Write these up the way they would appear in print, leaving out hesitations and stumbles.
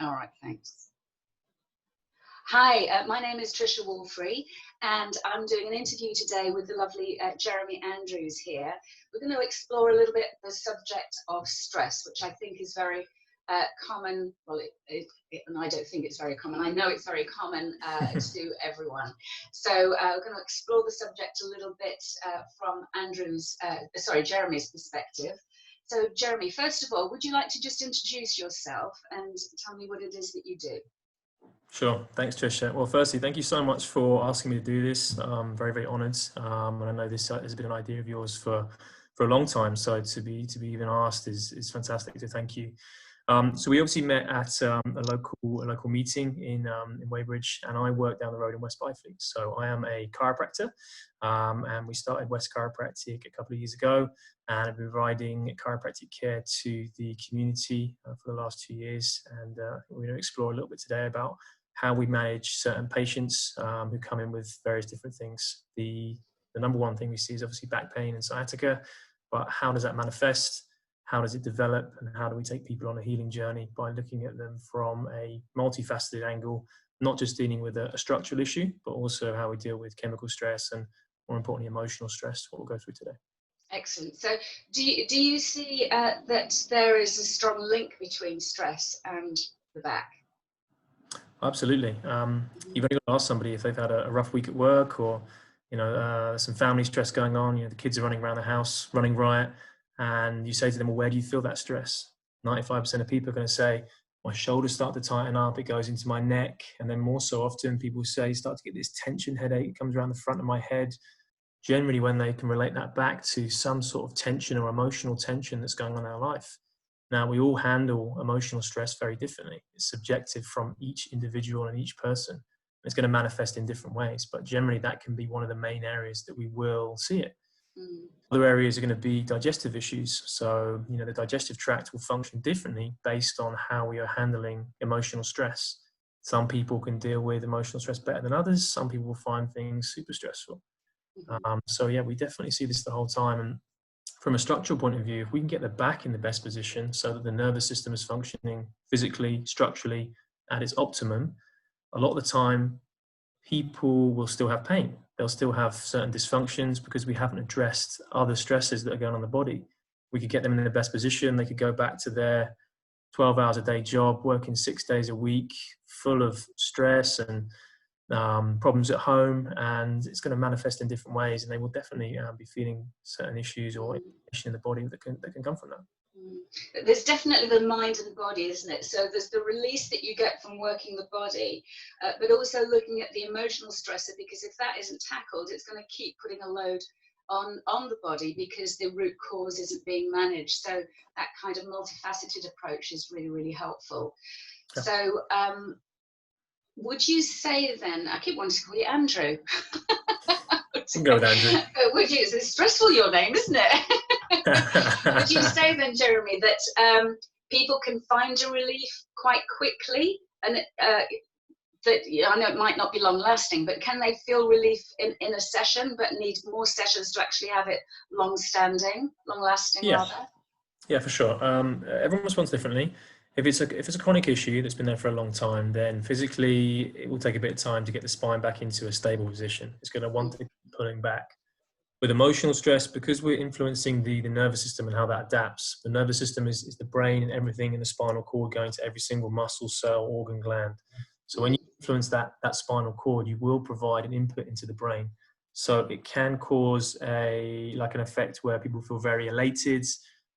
All right, thanks. Hi, my name is Trisha Wolfrey, and I'm doing an interview today with the lovely Jeremy Andrews here. We're going to explore a little bit the subject of stress, which I think is very common. Well, and I don't think it's very common. I know it's very common to everyone. So we're going to explore the subject a little bit from Jeremy's perspective. So, Jeremy, first of all, would you like to just introduce yourself and tell me what it is that you do? Sure. Thanks, Trisha. Well, firstly, thank you so much for asking me to do this. I'm very, very honoured. And I know this has been an idea of yours for a long time. So to be even asked is fantastic. So thank you. So we obviously met at a local meeting in Weybridge, and I work down the road in West Byfleet. So I am a chiropractor, and we started West Chiropractic a couple of years ago, and I've been providing chiropractic care to the community for the last 2 years. And we're going to explore a little bit today about how we manage certain patients who come in with various different things. The number one thing we see is obviously back pain and sciatica, but how does that manifest? How does it develop? And how do we take people on a healing journey by looking at them from a multifaceted angle, not just dealing with a structural issue, but also how we deal with chemical stress and, more importantly, emotional stress, what we'll go through today. Excellent. So do you see that there is a strong link between stress and the back? Absolutely. You've only got to ask somebody if they've had a rough week at work, or some family stress going on. The kids are running around the house, running riot, and you say to them, "Well, where do you feel that stress?" 95% of people are going to say, "My shoulders start to tighten up. It goes into my neck," and then more so often, people say, "Start to get this tension headache. It comes around the front of my head." Generally, when they can relate that back to some sort of tension or emotional tension that's going on in our life. Now, we all handle emotional stress very differently. It's subjective from each individual and each person. It's going to manifest in different ways, but generally that can be one of the main areas that we will see it. Other areas are going to be digestive issues. So, the digestive tract will function differently based on how we are handling emotional stress. Some people can deal with emotional stress better than others. Some people will find things super stressful. So yeah, we definitely see this the whole time. And from a structural point of view, if we can get the back in the best position so that the nervous system is functioning physically, structurally at its optimum, a lot of the time people will still have pain. They'll still have certain dysfunctions because we haven't addressed other stresses that are going on in the body. We could get them in the best position. They could go back to their 12 hours a day job, working 6 days a week, full of stress and problems at home, and it's going to manifest in different ways, and they will definitely be feeling certain issues or inflammation in the body that can come from that. There's definitely the mind and the body, isn't it? So there's the release that you get from working the body, but also looking at the emotional stressor, because if that isn't tackled, it's going to keep putting a load on the body because the root cause isn't being managed. So that kind of multifaceted approach is really, really helpful. Yeah. So would you say then, I keep wanting to call you Andrew. You can go with Andrew. Would you? It's stressful, your name, isn't it? Would you say then, Jeremy, that people can find a relief quite quickly, and that I know it might not be long lasting, but can they feel relief in a session, but need more sessions to actually have it long lasting, yeah. rather? Yeah, for sure. Everyone responds differently. If it's a chronic issue that's been there for a long time, then physically it will take a bit of time to get the spine back into a stable position. It's going to want to keep pulling back. With emotional stress, because we're influencing the nervous system and how that adapts, the nervous system is the brain and everything in the spinal cord going to every single muscle, cell, organ, gland. So when you influence that spinal cord, you will provide an input into the brain. So it can cause an effect where people feel very elated.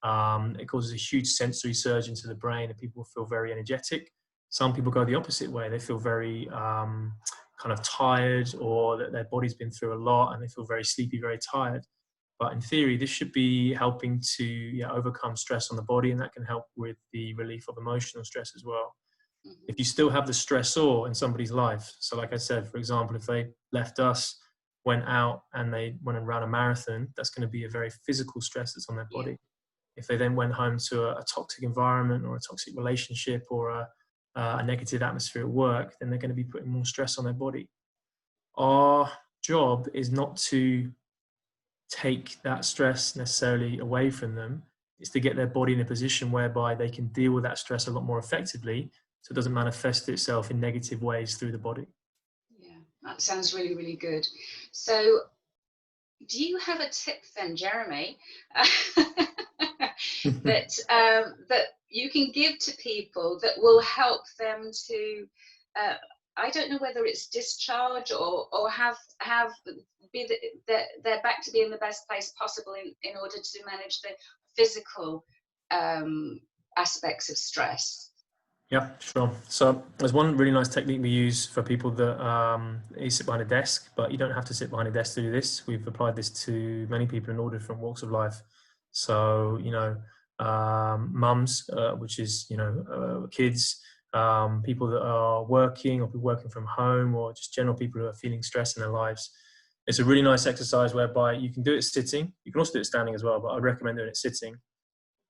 It causes a huge sensory surge into the brain and people feel very energetic. Some people go the opposite way. They feel very kind of tired, or that their body's been through a lot and they feel very sleepy, very tired. But in theory, this should be helping to overcome stress on the body, and that can help with the relief of emotional stress as well. If you still have the stressor in somebody's life, so like I said, for example, if they left us, went out and they went and ran a marathon, that's going to be a very physical stress that's on their body. If they then went home to a toxic environment or a toxic relationship or a negative atmosphere at work, then they're going to be putting more stress on their body. Our job is not to take that stress necessarily away from them. It's to get their body in a position whereby they can deal with that stress a lot more effectively so it doesn't manifest itself in negative ways through the body. Yeah, that sounds really, really good. So do you have a tip then, Jeremy, that you can give to people that will help them to, I don't know whether it's discharge or have be they're back to being the best place possible in order to manage the physical aspects of stress? Yeah, sure. So there's one really nice technique we use for people that you sit behind a desk, but you don't have to sit behind a desk to do this. We've applied this to many people in all different walks of life. So, mums, which is, kids, people that are working or working from home, or just general people who are feeling stress in their lives. It's a really nice exercise whereby you can do it sitting. You can also do it standing as well, but I recommend doing it sitting.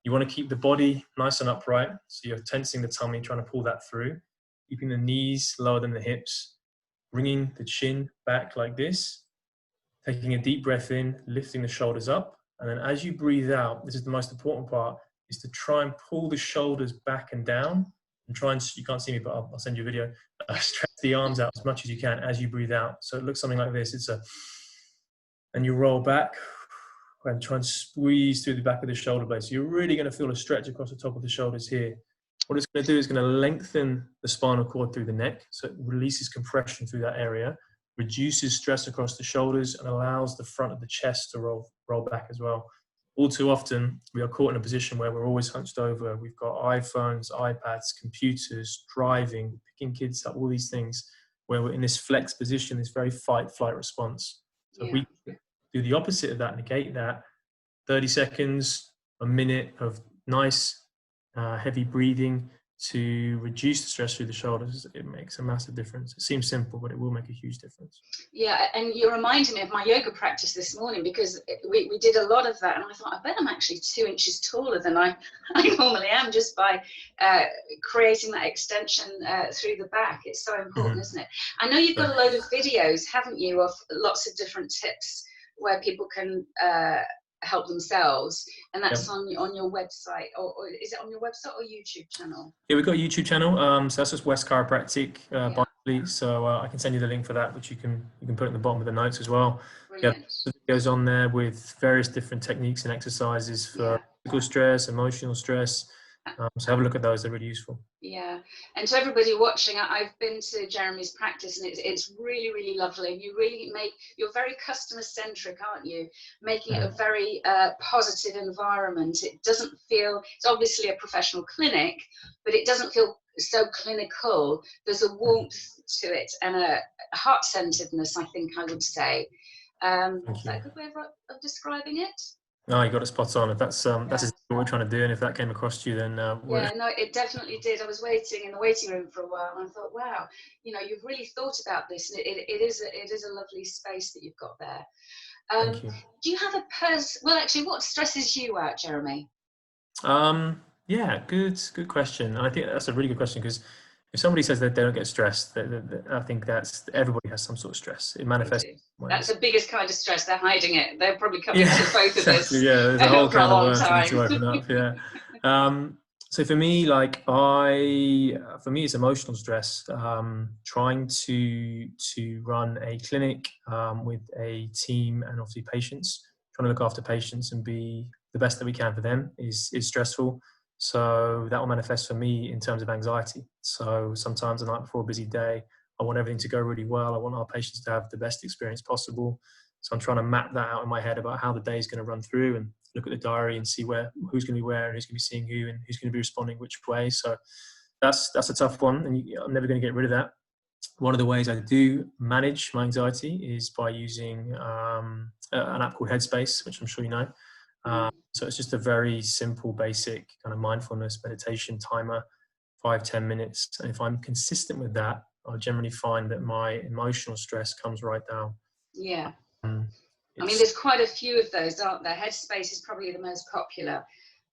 You want to keep the body nice and upright. So you're tensing the tummy, trying to pull that through, keeping the knees lower than the hips, bringing the chin back like this, taking a deep breath in, lifting the shoulders up. And then as you breathe out, this is the most important part, is to try and pull the shoulders back and down and try and, you can't see me, but I'll send you a video, stretch the arms out as much as you can as you breathe out. So it looks something like this. And you roll back and try and squeeze through the back of the shoulder blade. So you're really going to feel a stretch across the top of the shoulders here. What it's going to do is going to lengthen the spinal cord through the neck, so it releases compression through that area, reduces stress across the shoulders, and allows the front of the chest to roll back as well. All too often, we are caught in a position where we're always hunched over. We've got iPhones, iPads, computers, driving, picking kids up, all these things, where we're in this flex position, this very fight-flight response. So if we do the opposite of that, negate that, 30 seconds, a minute of nice, heavy breathing to reduce the stress through the shoulders, it makes a massive difference. It seems simple, but it will make a huge difference. Yeah, and you reminded me of my yoga practice this morning, because we did a lot of that, and I thought, I bet I'm actually 2 inches taller than I normally am, just by creating that extension through the back. It's so important, isn't it? I know you've got a load of videos, haven't you, of lots of different tips where people can help themselves, and that's on your website, or is it on your website or YouTube channel? Yeah, we've got a YouTube channel, so that's just West Chiropractic by Lee. So I can send you the link for that, which you can put at the bottom of the notes as well. Brilliant. Yeah, it goes on there with various different techniques and exercises for physical stress, emotional stress. So have a look at those; they're really useful. Yeah, and to everybody watching, I've been to Jeremy's practice, and it's really, really lovely. And you're very customer centric, aren't you? Making it a very positive environment. It doesn't feel, it's obviously a professional clinic, but it doesn't feel so clinical. There's a warmth to it and a heart-centeredness, I think I would say. Is that a good way of describing it? No, you got it spot on. If that's exactly what we're trying to do, and if that came across to you, then yeah, no, it definitely did. I was waiting in the waiting room for a while, and I thought, wow, you've really thought about this, and it is a lovely space that you've got there. Thank you. Do you have a well, actually, what stresses you out, Jeremy? Yeah, good question. And I think that's a really good question, because if somebody says that they don't get stressed, I think that's, everybody has some sort of stress. It manifests. That's the biggest kind of stress. They're hiding it. They're probably coming to both of us. Yeah, there's a whole for a long time. to open up. Yeah. So for me, it's emotional stress. Trying to run a clinic with a team and obviously patients, trying to look after patients and be the best that we can for them is stressful. So that will manifest for me in terms of anxiety. So sometimes the night before a busy day, I want everything to go really well. I want our patients to have the best experience possible. So I'm trying to map that out in my head about how the day is going to run through, and look at the diary and see who's going to be where, and who's going to be seeing who, and who's going to be responding which way. So that's a tough one, and I'm never going to get rid of that. One of the ways I do manage my anxiety is by using an app called Headspace, which I'm sure you know. So it's just a very simple, basic kind of mindfulness meditation timer, 5-10 minutes. And if I'm consistent with that, I generally find that my emotional stress comes right down. Yeah. I mean, there's quite a few of those, aren't there? Headspace is probably the most popular.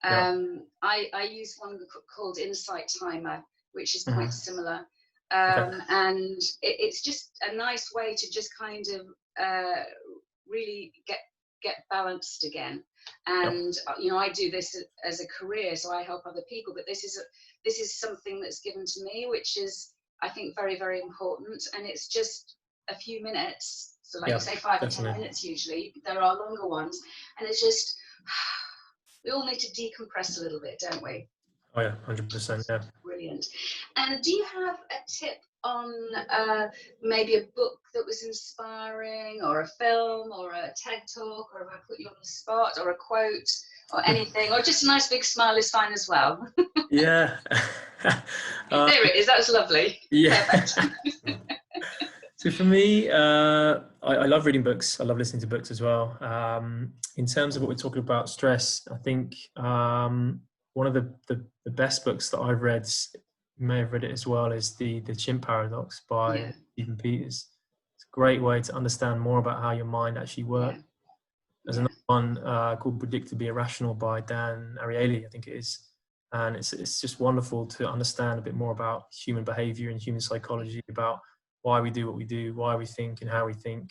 I use one called Insight Timer, which is quite similar. And it's just a nice way to just kind of really get get balanced again. Yep. And you know, I do this as a career, so I help other people, but this is something that's given to me, which is, I think, very, very important. And it's just a few minutes, so like Yeah, you say, 5 or 10 definitely. minutes usually. There are longer ones, and it's just we all need to decompress a little bit, don't we? Oh yeah, 100%. Yeah. Brilliant. And do you have a tip on maybe a book that was inspiring, or a film, or a TED talk, or if I put you on the spot, or a quote, or anything, or just a nice big smile is fine as well? Yeah. There it is. That was lovely. Yeah. Perfect. So for me, I love reading books. I love listening to books as well. In terms of what we're talking about, stress, I think one of the best books that I've read, you may have read it as well, is the Chimp Paradox by Yeah, Stephen Peters. It's a great way to understand more about how your mind actually works. yeah, There's yeah, another one called Predict to be Irrational by Dan Ariely, I think it is. And it's just wonderful to understand a bit more about human behavior and human psychology, about why we do what we do, why we think and how we think.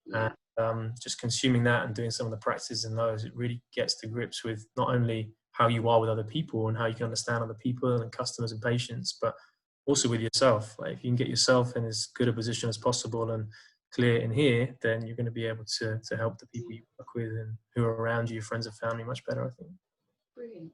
yeah, And just consuming that and doing some of the practices in those, it really gets to grips with not only how you are with other people and how you can understand other people and customers and patients, but also with yourself. Like if you can get yourself in as good a position as possible and clear in here, then you're going to be able to help the people you work with and who are around you, your friends and family, much better, I think. brilliant.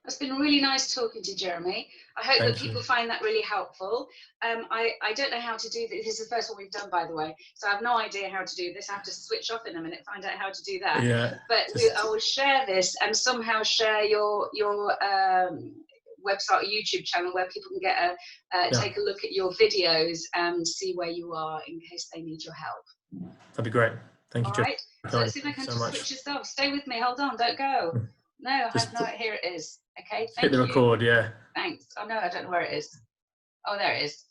It's been really nice talking to you, Jeremy. I hope that Thank you. people find that really helpful. I don't know how to do this. This is the first one we've done, by the way, so I have no idea how to do this. I have to switch off in a minute, find out how to do that. Yeah. But I will share this and somehow share your website or YouTube channel where people can get take a look at your videos and see where you are in case they need your help. That'd be great. Thank you, All Jeff. right. So let's see if I can so just much. switch this off. Stay with me. Hold on. Don't go. No, I Just have no. Here it is. Okay. hit Thank the you. record, yeah. Thanks. Oh no, I don't know where it is. Oh, there it is.